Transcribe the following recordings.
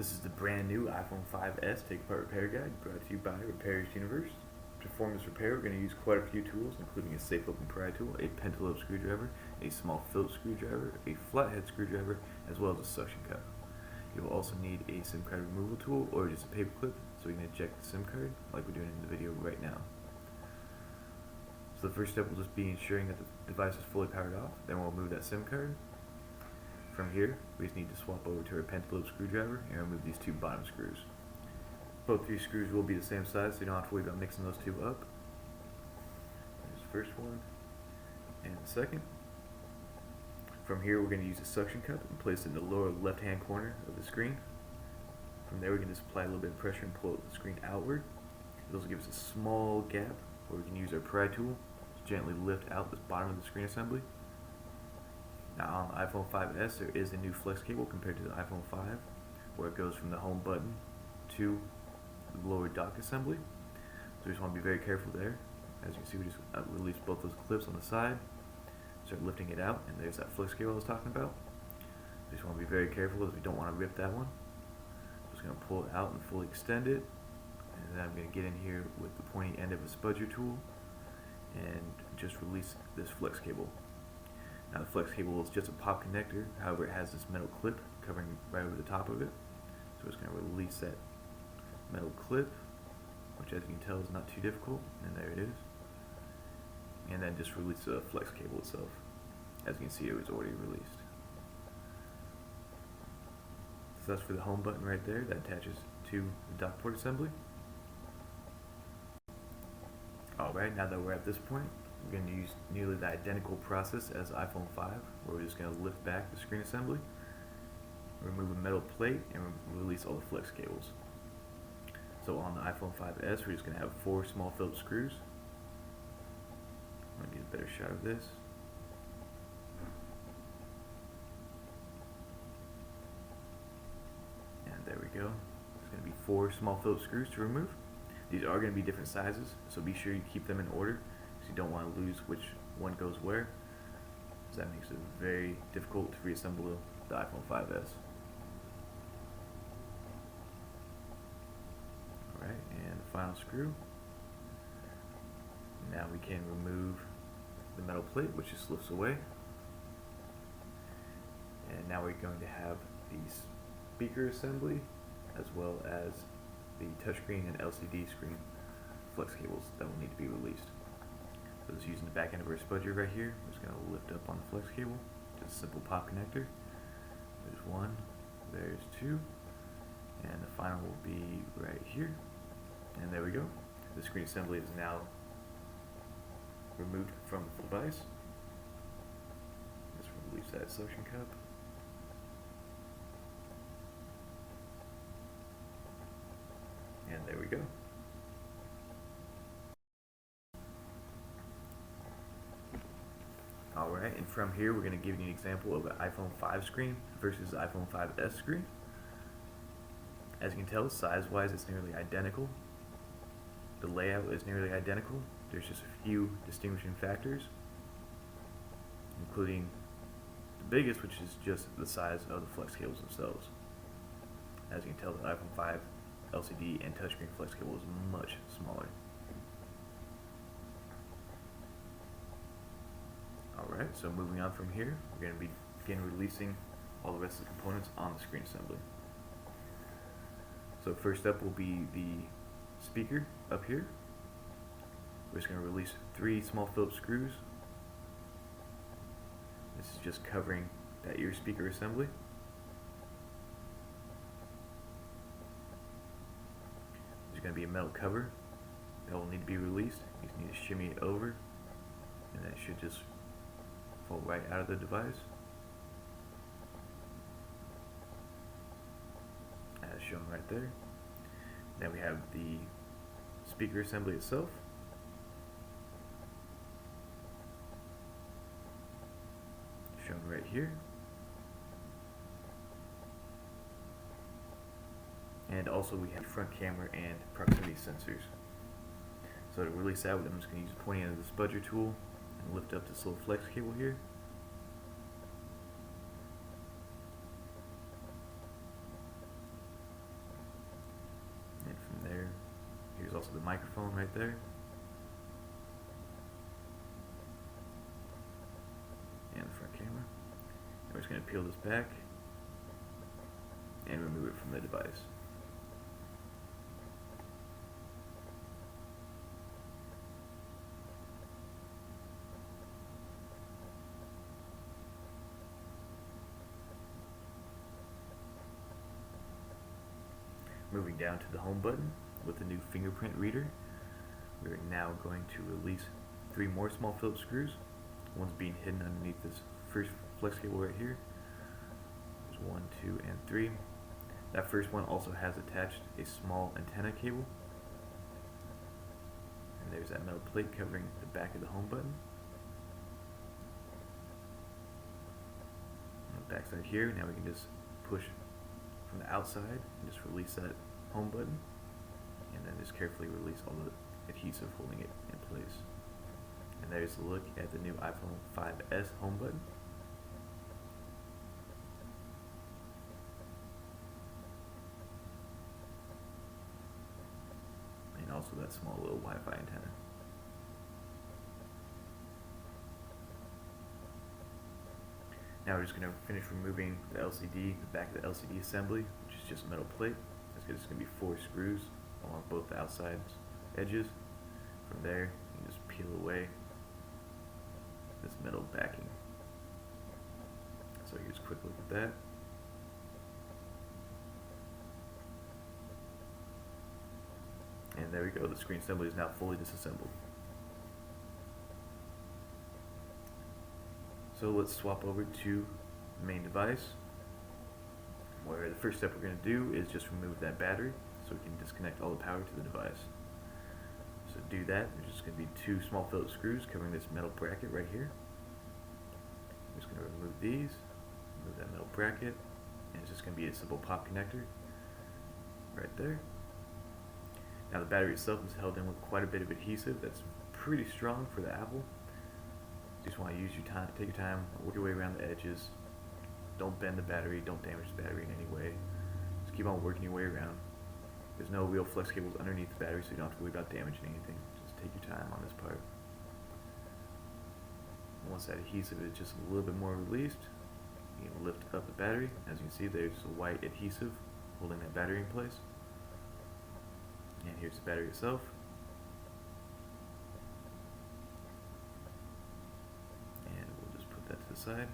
This is the brand new iPhone 5S Take Apart Repair Guide brought to you by Repairers Universe. To perform this repair, we're going to use quite a few tools, including a safe open pry tool, a pentalobe screwdriver, a small Phillips screwdriver, a flathead screwdriver, as well as a suction cup. You'll also need a SIM card removal tool or just a paper clip so we can eject the SIM card like we're doing in the video right now. So the first step will just be ensuring that the device is fully powered off. Then we'll remove that SIM card. From here, we just need to swap over to our pentalobe screwdriver and remove these two bottom screws. Both three screws will be the same size, so you don't have to worry about mixing those two up. There's the first one and the second. From here, we're going to use a suction cup and place it in the lower left-hand corner of the screen. From there, we can just apply a little bit of pressure and pull the screen outward. This will give us a small gap where we can use our pry tool to gently lift out the bottom of the screen assembly. Now on the iPhone 5S, there is a new flex cable compared to the iPhone 5, where it goes from the home button to the lower dock assembly. So we just want to be very careful there. As you can see, we just release both those clips on the side, start lifting it out, and there's that flex cable I was talking about. We just want to be very careful as we don't want to rip that one. I'm just going to pull it out and fully extend it, and then I'm going to get in here with the pointy end of a spudger tool and just release this flex cable. Now the flex cable is just a pop connector, however it has this metal clip covering right over the top of it. So we're just going to release that metal clip, which as you can tell is not too difficult, and there it is. And then just release the flex cable itself. As you can see, it was already released. So that's for the home button right there that attaches to the dock port assembly. Alright, now that we're at this point, we're going to use nearly the identical process as iPhone 5, where we're just going to lift back the screen assembly, remove a metal plate, and release all the flex cables. So on the iPhone 5S, we're just going to have 4 small Phillips screws. I'm going to get a better shot of this. And there we go. There's going to be 4 small Phillips screws to remove. These are going to be different sizes, so be sure you keep them in order, because you don't want to lose which one goes where, because that makes it very difficult to reassemble the iPhone 5S. Alright, and the final screw. Now we can remove the metal plate, which just lifts away. And now we're going to have the speaker assembly, as well as the touchscreen and LCD screen flex cables that will need to be released. So just using the back end of our spudger right here, we're just going to lift up on the flex cable, just a simple pop connector. There's one, there's two, and the final will be right here. And there we go. The screen assembly is now removed from the device. Just release that suction cup. And there we go. Alright, and from here we're going to give you an example of an iPhone 5 screen versus the iPhone 5S screen. As you can tell, size-wise it's nearly identical. The layout is nearly identical. There's just a few distinguishing factors, including the biggest, which is just the size of the flex cables themselves. As you can tell, the iPhone 5 LCD and touchscreen flex cable is much smaller. Alright, so moving on from here, we're going to begin releasing all the rest of the components on the screen assembly. So first up will be the speaker up here. We're just going to release 3 small Phillips screws. This is just covering that ear speaker assembly. There's going to be a metal cover that will need to be released. You just need to shimmy it over, and that should just fall right out of the device, as shown right there. Then we have the speaker assembly itself. Shown right here. And also we have front camera and proximity sensors. So to release that, I'm just going to use the pointy end of the spudger tool and lift up this little flex cable here. also the microphone right there. And the front camera. And we're just going to peel this back and remove it from the device. Moving down to the home button with the new fingerprint reader, we are now going to release 3 more small Phillips screws. One's being hidden underneath this first flex cable right here. There's 1, 2, and 3. That first one also has attached a small antenna cable. And there's that metal plate covering the back of the home button. On the back side here, now we can just push from the outside and just release that home button, and then just carefully release all the adhesive holding it in place. And there's a look at the new iPhone 5S home button. And also that small little Wi-Fi antenna. Now we're just going to finish removing the LCD, the back of the LCD assembly, which is just a metal plate. It's going to be 4 screws along both the outside edges. From there, you can just peel away this metal backing. So here's a quick look at that. And there we go, the screen assembly is now fully disassembled. So let's swap over to the main device, where the first step we're going to do is just remove that battery so we can disconnect all the power to the device. So to do that, there's just going to be 2 small Phillips screws covering this metal bracket right here. I'm just going to remove these, remove that metal bracket, and it's just going to be a simple pop connector right there. Now the battery itself is held in with quite a bit of adhesive that's pretty strong for the Apple. Just want to use your time, take your time, work your way around the edges. Don't bend the battery, don't damage the battery in any way. Just keep on working your way around. There's no real flex cables underneath the battery, so you don't have to worry about damaging anything. Just take your time on this part. Once that adhesive is just a little bit more released, you can lift up the battery. As you can see, there's a white adhesive holding that battery in place. And here's the battery itself. And we'll just put that to the side.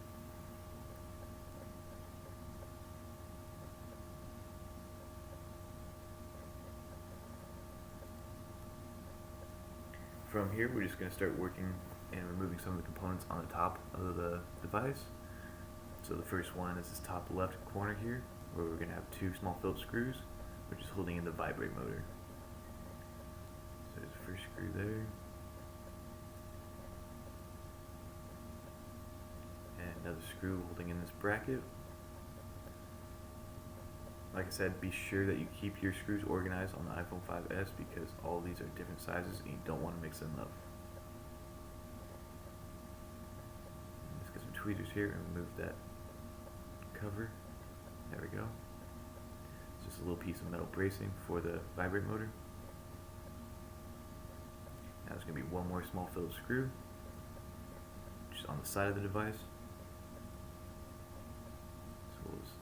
From here, we're just going to start working and removing some of the components on the top of the device. So the first one is this top left corner here, where we're going to have 2 small Phillips screws, which is holding in the vibrate motor. So there's the first screw there. And another screw holding in this bracket. Like I said, be sure that you keep your screws organized on the iPhone 5S because all these are different sizes and you don't want to mix them up. Let's get some tweezers here and remove that cover. There we go. It's just a little piece of metal bracing for the vibrate motor. Now there's going to be 1 more small Phillips screw, just on the side of the device. So we'll just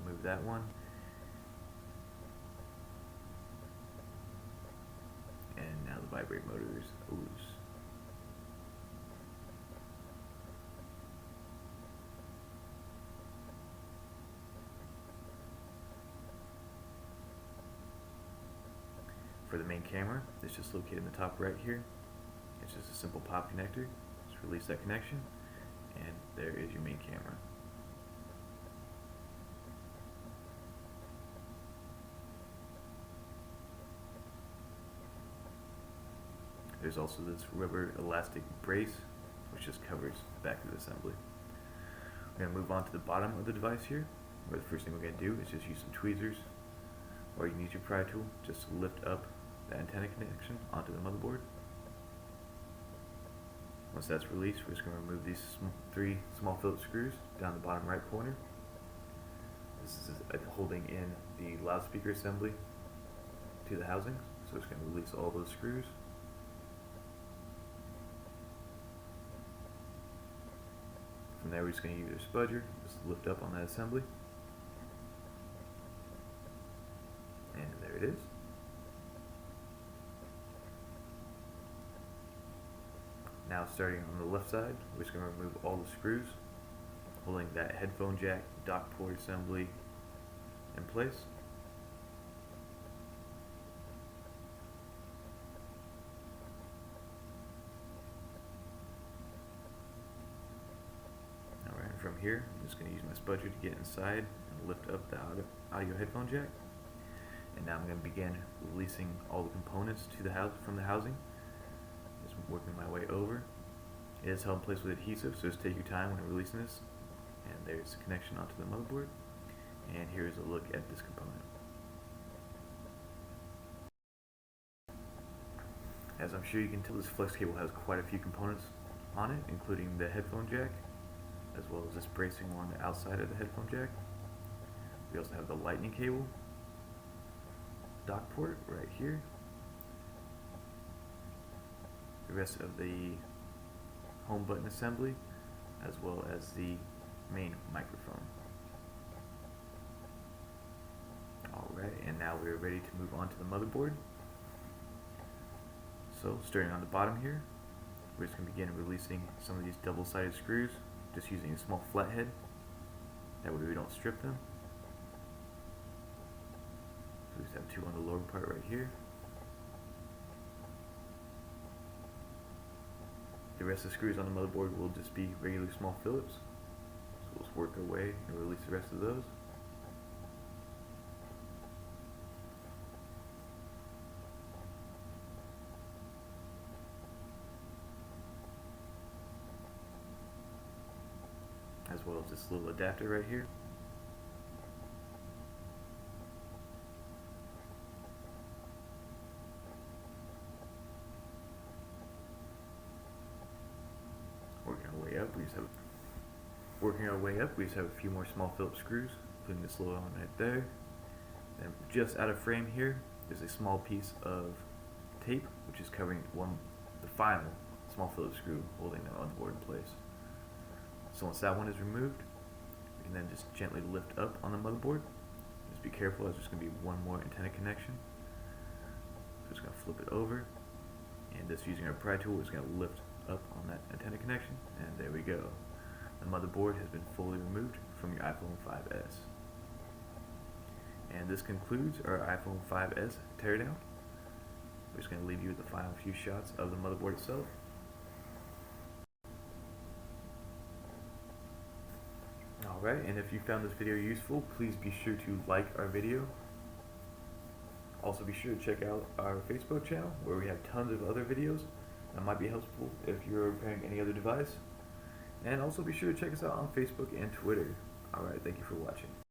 remove that one. And now the vibrate motor is loose. For the main camera, it's just located in the top right here. It's just a simple pop connector. Just release that connection, and there is your main camera. There's also this rubber elastic brace, which just covers the back of the assembly. We're going to move on to the bottom of the device here, where the first thing we're going to do is just use some tweezers, or you can use your pry tool just to lift up the antenna connection onto the motherboard. Once that's released, we're just going to remove these 3 small Phillips screws down the bottom right corner. This is holding in the loudspeaker assembly to the housings. So it's going to release all those screws. From there we're just going to use our spudger, just lift up on that assembly. And there it is. Now starting on the left side, we're just going to remove all the screws holding that headphone jack dock port assembly in place. Alright, from here I'm just going to use my spudger to get inside and lift up the audio headphone jack. And now I'm going to begin releasing all the components to the house from the housing. Just working my way over. It is held in place with adhesive, so just take your time when releasing this. And there's the connection onto the motherboard. And here's a look at this component. As I'm sure you can tell, this flex cable has quite a few components on it, including the headphone jack, as well as this bracing along the outside of the headphone jack. We also have the lightning cable, dock port right here, the rest of the home button assembly, as well as the main microphone. Alright, and now we're ready to move on to the motherboard. So starting on the bottom here, we're just going to begin releasing some of these double-sided screws, just using a small flathead, that way we don't strip them. So we just have two on the lower part right here. The rest of the screws on the motherboard will just be regular small Phillips. So we'll just work our way and release the rest of those. As well as this little adapter right here. Working our way up, we just have a few more small Phillips screws, including this little one right there. And just out of frame here, there's a small piece of tape, which is covering the final small Phillips screw holding the motherboard in place. So once that one is removed, we can then just gently lift up on the motherboard. Just be careful, as there's going to be one more antenna connection. So just going to flip it over, and just using our pry tool is going to lift up on that antenna connection, and there we go. The motherboard has been fully removed from your iPhone 5S. And this concludes our iPhone 5S teardown. We're just going to leave you with the final few shots of the motherboard itself. Alright, and if you found this video useful, please be sure to like our video. Also be sure to check out our Facebook channel, where we have tons of other videos that might be helpful if you're repairing any other device. And also be sure to check us out on Facebook and Twitter. Alright, thank you for watching.